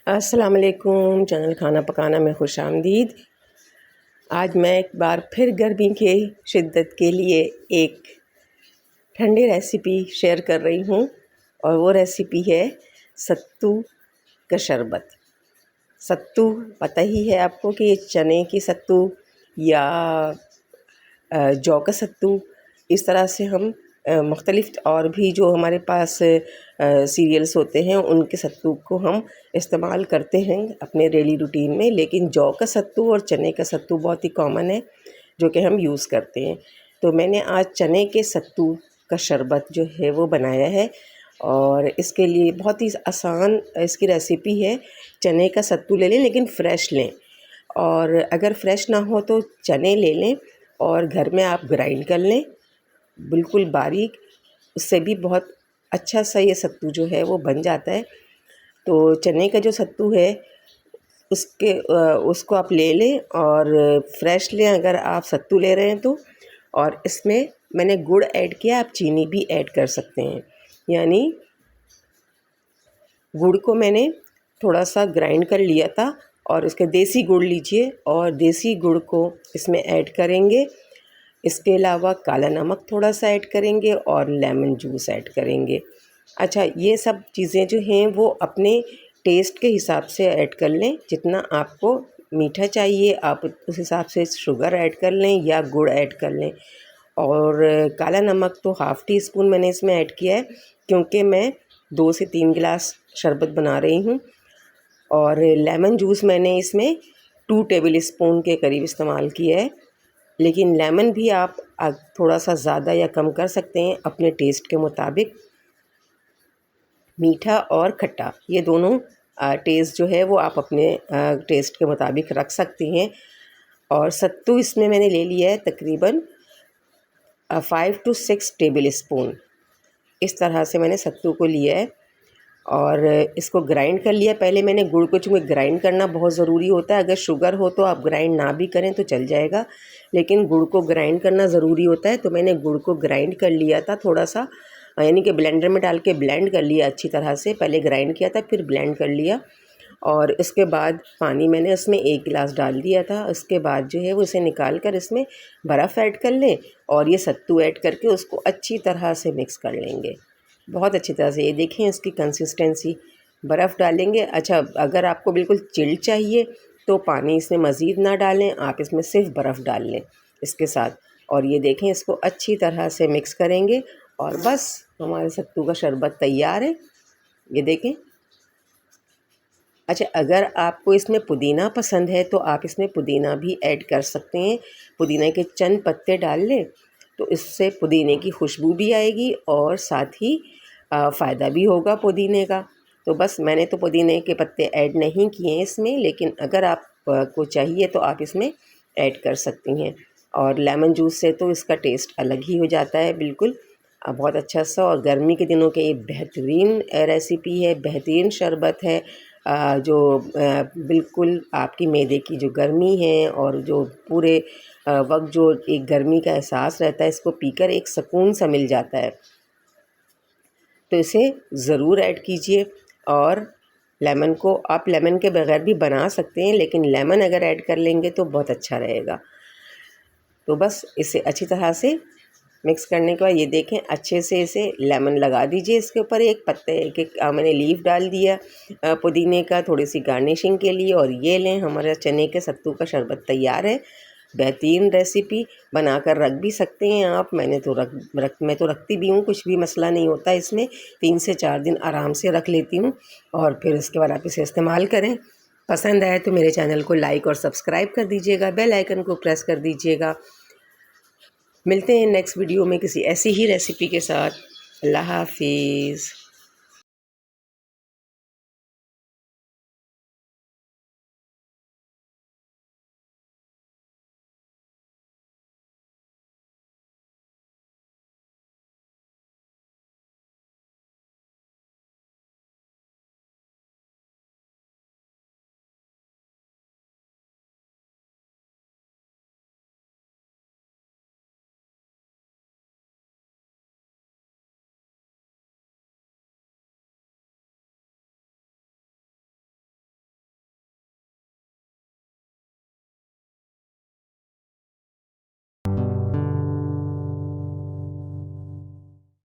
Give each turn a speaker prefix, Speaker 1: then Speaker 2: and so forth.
Speaker 1: अस्सलामुअलैकुम चैनल खाना पकाना में खुश आमदीद। आज मैं एक बार फिर गर्मी के शिद्दत के लिए एक ठंडी रेसिपी शेयर कर रही हूँ और वो रेसिपी है सत्तू का शरबत। सत्तू पता ही है आपको कि ये चने की सत्तू या जौ का सत्तू, इस तरह से हम मुख्तलिफ़ और भी जो हमारे पास सीरियल्स होते हैं उनके सत्तू को हम इस्तेमाल करते हैं अपने डेली रूटीन में। लेकिन जौ का सत्तू और चने का सत्तू बहुत ही कॉमन है जो कि हम यूज़ करते हैं। तो मैंने आज चने के सत्तू का शरबत जो है वो बनाया है और इसके लिए बहुत ही आसान इसकी रेसिपी है। चने का सत्तू ले लें लेकिन फ़्रेश लें, और अगर फ़्रेश ना हो तो चने ले लें और घर में आप ग्राइंड कर लें बिल्कुल बारीक। उससे भी बहुत अच्छा सा ये सत्तू जो है वो बन जाता है। तो चने का जो सत्तू है उसको आप ले लें और फ्रेश लें अगर आप सत्तू ले रहे हैं तो। और इसमें मैंने गुड़ ऐड किया, आप चीनी भी ऐड कर सकते हैं। यानी गुड़ को मैंने थोड़ा सा ग्राइंड कर लिया था और इसके देसी गुड़ लीजिए और देसी गुड़ को इसमें ऐड करेंगे। इसके अलावा काला नमक थोड़ा सा ऐड करेंगे और लेमन जूस ऐड करेंगे। अच्छा, ये सब चीज़ें जो हैं वो अपने टेस्ट के हिसाब से ऐड कर लें। जितना आपको मीठा चाहिए आप उस हिसाब से शुगर ऐड कर लें या गुड़ ऐड कर लें। और काला नमक तो हाफ़ टी स्पून मैंने इसमें ऐड किया है क्योंकि मैं 2 से 3 गिलास शरबत बना रही हूँ। और लेमन जूस मैंने इसमें 2 टेबल स्पून के करीब इस्तेमाल किया है। लेकिन लेमन भी आप थोड़ा सा ज़्यादा या कम कर सकते हैं अपने टेस्ट के मुताबिक। मीठा और खट्टा ये दोनों टेस्ट जो है वो आप अपने टेस्ट के मुताबिक रख सकती हैं। और सत्तू इसमें मैंने ले लिया है तकरीबन 5 to 6 टेबल स्पून। इस तरह से मैंने सत्तू को लिया है और इसको ग्राइंड कर लिया। पहले मैंने गुड़ को, चूँकि ग्राइंड करना बहुत ज़रूरी होता है, अगर शुगर हो तो आप ग्राइंड ना भी करें तो चल जाएगा, लेकिन गुड़ को ग्राइंड करना ज़रूरी होता है। तो मैंने गुड़ को ग्राइंड कर लिया था थोड़ा सा, यानी कि ब्लेंडर में डाल के ब्लेंड कर लिया अच्छी तरह से। पहले ग्राइंड किया था फिर ब्लेंड कर लिया और इसके बाद पानी मैंने उसमें 1 गिलास डाल दिया था। उसके बाद जो है वो इसे निकाल कर इसमें बर्फ़ ऐड कर लें और ये सत्तू ऐड करके उसको अच्छी तरह से मिक्स कर लेंगे, बहुत अच्छी तरह से। ये देखें इसकी कंसिस्टेंसी, बर्फ़ डालेंगे। अच्छा, अगर आपको बिल्कुल चिल्ड चाहिए तो पानी इसमें मज़ीद ना डालें, आप इसमें सिर्फ बर्फ़ डाल लें इसके साथ। और ये देखें इसको अच्छी तरह से मिक्स करेंगे और बस हमारे सत्तू का शरबत तैयार है। ये देखें। अच्छा, अगर आपको इसमें पुदीना पसंद है तो आप इसमें पुदीना भी ऐड कर सकते हैं। पुदीना के चंद पत्ते डाल लें तो इससे पुदीने की खुशबू भी आएगी और साथ ही फ़ायदा भी होगा पुदीने का। तो बस मैंने तो पुदीने के पत्ते ऐड नहीं किए हैं इसमें, लेकिन अगर आप को चाहिए तो आप इसमें ऐड कर सकती हैं। और लेमन जूस से तो इसका टेस्ट अलग ही हो जाता है बिल्कुल, बहुत अच्छा सा। और गर्मी के दिनों के ये बेहतरीन रेसिपी है, बेहतरीन शरबत है जो बिल्कुल आपकी मैदे की जो गर्मी है और जो पूरे वक्त जो एक गर्मी का एहसास रहता है, इसको पीकर एक सुकून सा मिल जाता है। तो इसे ज़रूर ऐड कीजिए। और लेमन को आप लेमन के बगैर भी बना सकते हैं, लेकिन लेमन अगर ऐड कर लेंगे तो बहुत अच्छा रहेगा। तो बस इसे अच्छी तरह से मिक्स करने के बाद ये देखें अच्छे से इसे लेमन लगा दीजिए इसके ऊपर। एक पत्ते मैंने लीफ डाल दिया पुदीने का थोड़ी सी गार्निशिंग के लिए। और ये लें, हमारा चने के सत्तू का शरबत तैयार है। बेहतरीन रेसिपी, बनाकर रख भी सकते हैं आप। मैं तो रखती भी हूँ, कुछ भी मसला नहीं होता इसमें। 3 से 4 दिन आराम से रख लेती हूँ और फिर इसके बाद आप इसे इस्तेमाल करें। पसंद आए तो मेरे चैनल को लाइक और सब्सक्राइब कर दीजिएगा, बेल आइकन को प्रेस कर दीजिएगा। मिलते हैं नेक्स्ट वीडियो में किसी ऐसी ही रेसिपी के साथ। अल्लाह हाफिज़।